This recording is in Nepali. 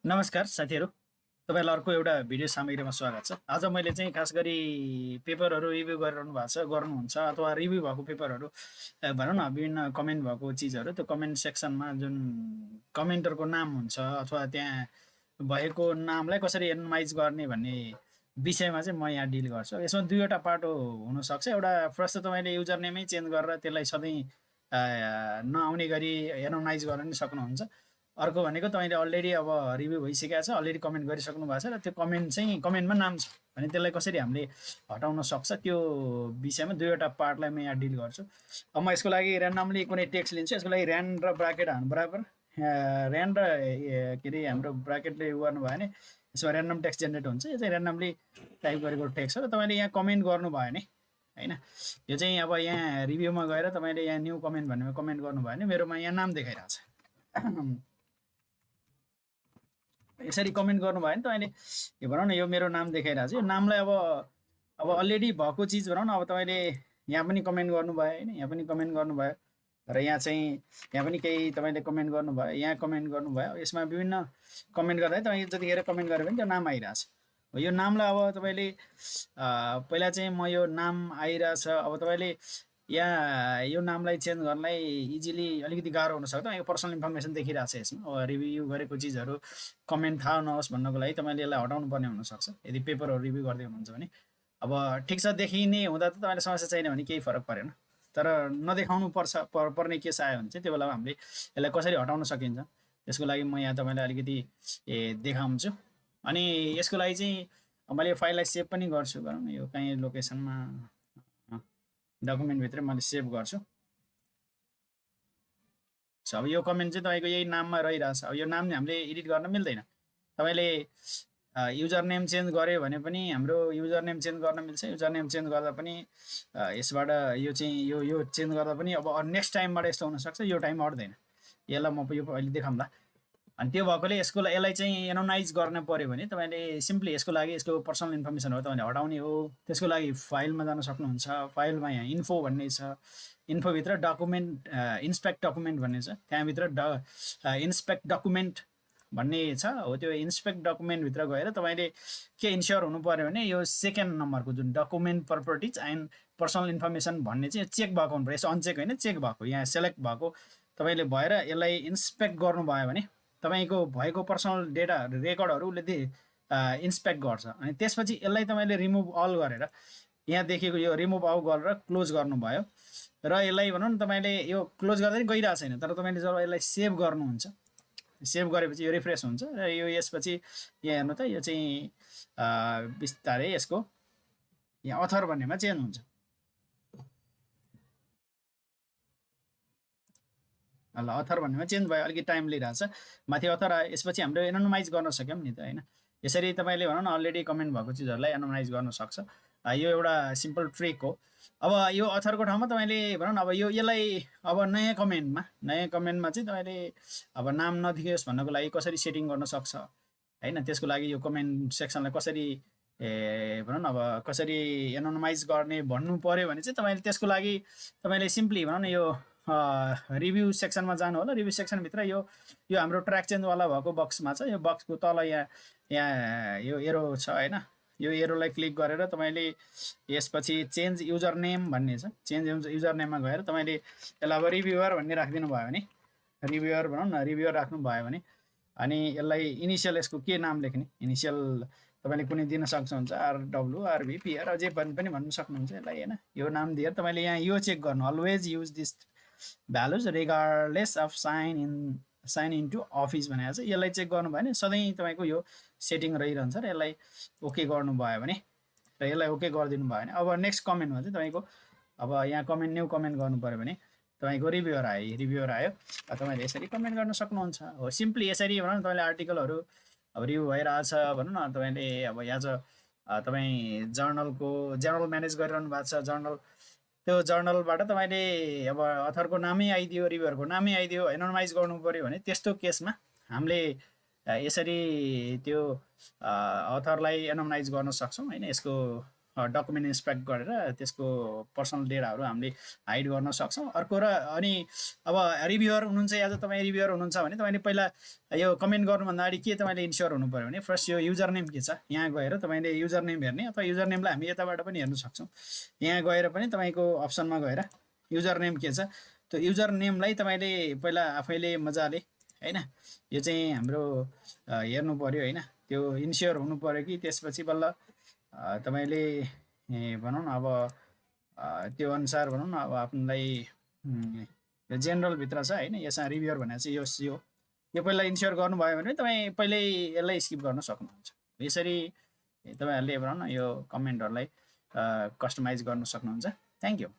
नमस्कार साथीहरू, तपाईँलाई अर्को एउटा भिडियो सामग्रीमा स्वागत छ। आज मैले चाहिँ खास गरी पेपरहरू रिभ्यू गरिरहनु भएको छ, गर्नुहुन्छ अथवा रिभ्यू भएको पेपरहरू भनौँ न विभिन्न कमेन्ट भएको चिजहरू त्यो कमेन्ट सेक्सनमा जुन कमेन्टरको नाम हुन्छ अथवा त्यहाँ भएको नामलाई कसरी एनालाइज गर्ने भन्ने विषयमा चाहिँ म यहाँ डिल गर्छु। यसमा दुईवटा पाटो हुनसक्छ। एउटा फर्स्ट त तपाईँले युजर नेमै चेन्ज गरेर त्यसलाई सधैँ नआउने गरी एनालाइज गर्न पनि सक्नुहुन्छ। अर्को भनेको तपाईँले अलरेडी अब रिभ्यू भइसकेको छ, अलरेडी कमेन्ट गरिसक्नु भएको छ र त्यो कमेन्ट चाहिँ कमेन्टमा नाम छ भने त्यसलाई कसरी हामीले हटाउन सक्छ त्यो विषयमा दुईवटा पार्टलाई म यहाँ डिल गर्छु। अब म यसको लागि ऱ्यान्डमली कुनै टेक्स्ट लिन्छु। यसको लागि ऱ्यान्ड र ब्राकेट हाल्नु बराबर ऱ्यान्ड र के अरे हाम्रो ब्राकेटले गर्नुभयो भने यसमा ऱ्यान्डम टेक्स्ट जेनेरेट हुन्छ। यो चाहिँ ऱ्यान्डमली टाइप गरेको टेक्स्ट हो र तपाईँले यहाँ कमेन्ट गर्नुभयो भने होइन, यो चाहिँ अब यहाँ रिभ्यूमा गएर तपाईँले यहाँ न्यू कमेन्ट भन्ने कमेन्ट गर्नुभयो भने मेरोमा यहाँ नाम देखाइरहेछ। यसरी कमेन्ट गर्नुभयो भने तपाईँले यो भनौँ न यो मेरो नाम देखाइरहेको छ। यो नामलाई अब अलरेडी भएको चिज भनौँ न, अब तपाईँले यहाँ पनि कमेन्ट गर्नुभयो होइन, यहाँ पनि कमेन्ट गर्नुभयो र यहाँ चाहिँ यहाँ पनि केही तपाईँले कमेन्ट गर्नुभयो, यहाँ कमेन्ट गर्नुभयो। यसमा विभिन्न कमेन्ट गर्दा तपाईँले जतिखेर कमेन्ट गर्यो भने त्यो नाम आइरहेछ। यो नामलाई अब तपाईँले पहिला चाहिँ म यो नाम आइरहेछ। अब तपाईँले यहाँ यो नामलाई चेन्ज गर्नलाई इजिली अलिकति गाह्रो हुनसक्छ। यो पर्सनल इन्फर्मेसन देखिरहेको छ यसमा। अब रिभ्यू गरेको चिजहरू कमेन्ट थाहा नहोस् भन्नको लागि तपाईँले यसलाई हटाउनु पर्ने हुनसक्छ यदि पेपरहरू रिभ्यू गर्दै हुनुहुन्छ भने। अब ठिक छ, देखिने हुँदा त तपाईँले समस्या छैन भने केही फरक परेन, तर नदेखाउनु पर्ने केस आयो भने चाहिँ त्यो बेलामा हामीले यसलाई कसरी हटाउन सकिन्छ त्यसको लागि म यहाँ तपाईँलाई अलिकति देखाउँछु। अनि यसको लागि चाहिँ मैले फाइललाई सेभ पनि गर्छु। गरौँ न, यो कहीँ लोकेसनमा डकुमेन्टभित्रै मैले सेभ गर्छु। अब यो कमेन्ट चाहिँ तपाईँको यही नाममा रहिरहेछ। अब यो नाम हामीले एडिट गर्न मिल्दैन। तपाईँले युजर नेम चेन्ज गऱ्यो भने पनि हाम्रो युजर नेम चेन्ज गर्न मिल्छ। युजर नेम चेन्ज गर्दा पनि यसबाट यो चाहिँ यो चेन्ज गर्दा पनि अब नेक्स्ट टाइमबाट यस्तो हुनसक्छ, यो टाइम अट्दैन। यसलाई म यो अहिले देखाउँला। अनि त्यो भएकोले यसलाई चाहिँ एनालाइज गर्न पऱ्यो भने तपाईँले सिम्पली यसको लागि यसको पर्सनल इन्फर्मेसन हो तपाईँले हटाउने हो। त्यसको लागि फाइलमा जान सक्नुहुन्छ। फाइलमा यहाँ इन्फो भन्ने छ, इन्फोभित्र डकुमेन्ट इन्सपेक्ट डकुमेन्ट भन्ने छ, त्यहाँभित्र इन्सपेक्ट डकुमेन्ट भन्ने छ। हो त्यो इन्सपेक्ट डकुमेन्टभित्र गएर तपाईँले के इन्स्योर हुनु पऱ्यो भने यो सेकेन्ड नम्बरको जुन document properties and personal information भन्ने चाहिँ चेक भएको हुनु पऱ्यो। यसो अनचेक होइन, चेक भएको, यहाँ सेलेक्ट भएको तपाईँले भएर यसलाई इन्सपेक्ट गर्नुभयो भने तपाईँको भएको पर्सनल डेटा रेकर्डहरू उसले इन्सपेक्ट गर्छ। अनि त्यसपछि यसलाई तपाईँले रिमुभ अल गरेर यहाँ देखेको यो रिमुभ आउट गरेर क्लोज गर्नुभयो र यसलाई भनौँ न तपाईँले यो क्लोज गर्दा पनि गइरहेको छैन, तर तपाईँले जब यसलाई सेभ गर्नुहुन्छ, सेभ गरेपछि यो रिफ्रेस हुन्छ र यो यसपछि यहाँ हेर्नु त यो चाहिँ बिस्तारै यसको यहाँ अथर भन्नेमा चेन्ज हुन्छ। ल अथर भन्नेमा चेन्ज भयो, अलिकति टाइम लिइरहेछ। माथि अथर आयो, यसपछि हाम्रो एनालाइज गर्न सक्यौँ नि त होइन। यसरी तपाईँले भनौँ न अलरेडी कमेन्ट भएको चिजहरूलाई एनालाइज गर्न सक्छ। यो एउटा सिम्पल ट्रिक हो। अब यो अथरको ठाउँमा तपाईँले भनौँ न अब यसलाई अब नयाँ कमेन्टमा चाहिँ तपाईँले अब नाम नदेखियोस् भन्नको लागि कसरी सेटिङ गर्न सक्छ होइन। त्यसको लागि यो कमेन्ट सेक्सनलाई कसरी भनौँ न अब कसरी एनालाइज गर्ने भन्नु पऱ्यो भने चाहिँ तपाईँले त्यसको लागि तपाईँले सिम्पली भनौँ न यो रिभ्यू सेक्सनमा जानु होला। रिभ्यू सेक्सनभित्र यो हाम्रो ट्र्याक चेन्जवाला भएको बक्समा छ। यो बक्सको तल यहाँ यो एरो छ होइन, यो एरोलाई क्लिक गरेर तपाईँले यसपछि चेन्ज युजर नेम भन्ने छ, चेन्ज युजर नेममा गएर तपाईँले यसलाई अब रिभ्युअर भन्ने राखिदिनु भयो भने, रिभ्युअर भनौँ न रिभ्युअर राख्नु भयो भने अनि यसलाई इनिसियल यसको के नाम लेख्ने इनिसियल तपाईँले कुनै दिन सक्नुहुन्छ, आरडब्लु आरबी पिआर जे पनि भन्नु सक्नुहुन्छ यसलाई होइन। यो नाम दिएर तपाईँले यहाँ यो चेक गर्नु, always use this values regardless of sign into office भनेको छ। यसलाई चेक गर्नुभयो भने सधैँ तपाईँको यो सेटिङ रहिरहन्छ र यसलाई ओके गर्नुभयो भने र यसलाई ओके गरिदिनु भयो भने अब नेक्स्ट कमेन्टमा चाहिँ तपाईँको अब यहाँ कमेन्ट न्यू कमेन्ट गर्नु पऱ्यो भने तपाईँको रिभ्युअर आयो। तपाईँले यसरी कमेन्ट गर्न सक्नुहुन्छ। हो सिम्पली यसरी भनौँ न तपाईँले आर्टिकलहरू अब रिभ्यू भइरहेछ भनौँ न, तपाईँले अब यहाँ छ तपाईँ जर्नल म्यानेज गरिरहनु भएको छ, जर्नल त्यो जर्नलबाट तपाईँले अब अथरको नामै आइदियो, रिभ्युअरको नामै आइदियो, एनालाइज गर्नु पऱ्यो भने त्यस्तो केसमा हामीले यसरी त्यो अथरलाई एनालाइज गर्न सक्छौँ होइन। यसको डकुमेन्ट इन्सपेक्ट गरेर त्यसको पर्सनल डेटाहरू हामीले हाइड गर्न सक्छौँ। अर्को र अनि अब रिभ्युअर हुनुहुन्छ या त तपाईँ रिभ्युअर हुनुहुन्छ भने तपाईँले पहिला यो कमेन्ट गर्नुभन्दा अगाडि के तपाईँले इन्स्योर हुनु पऱ्यो भने फर्स्ट यो युजर नेम के छ, यहाँ गएर तपाईँले युजर नेम हेर्ने, अथवा युजर नेमलाई हामी यताबाट पनि हेर्न सक्छौँ। यहाँ गएर पनि तपाईँको अप्सनमा गएर युजर नेम के छ, त्यो युजर नेमलाई तपाईँले पहिला आफैले मजाले होइन यो चाहिँ हाम्रो हेर्नु पऱ्यो होइन, त्यो इन्स्योर हुनु पऱ्यो कि त्यसपछि बल्ल तपाईँले भनौँ न अब त्यो अनुसार भनौँ न अब आफूलाई यो जेनरलभित्र छ होइन, यसमा रिभ्युअर भनेर चाहिँ यो पहिला इन्स्योर गर्नुभयो भने तपाईँ पहिल्यै यसलाई स्किप गर्न सक्नुहुन्छ। यसरी तपाईँहरूले भनौँ न यो कमेन्टहरूलाई कस्टमाइज गर्न सक्नुहुन्छ। Thank you.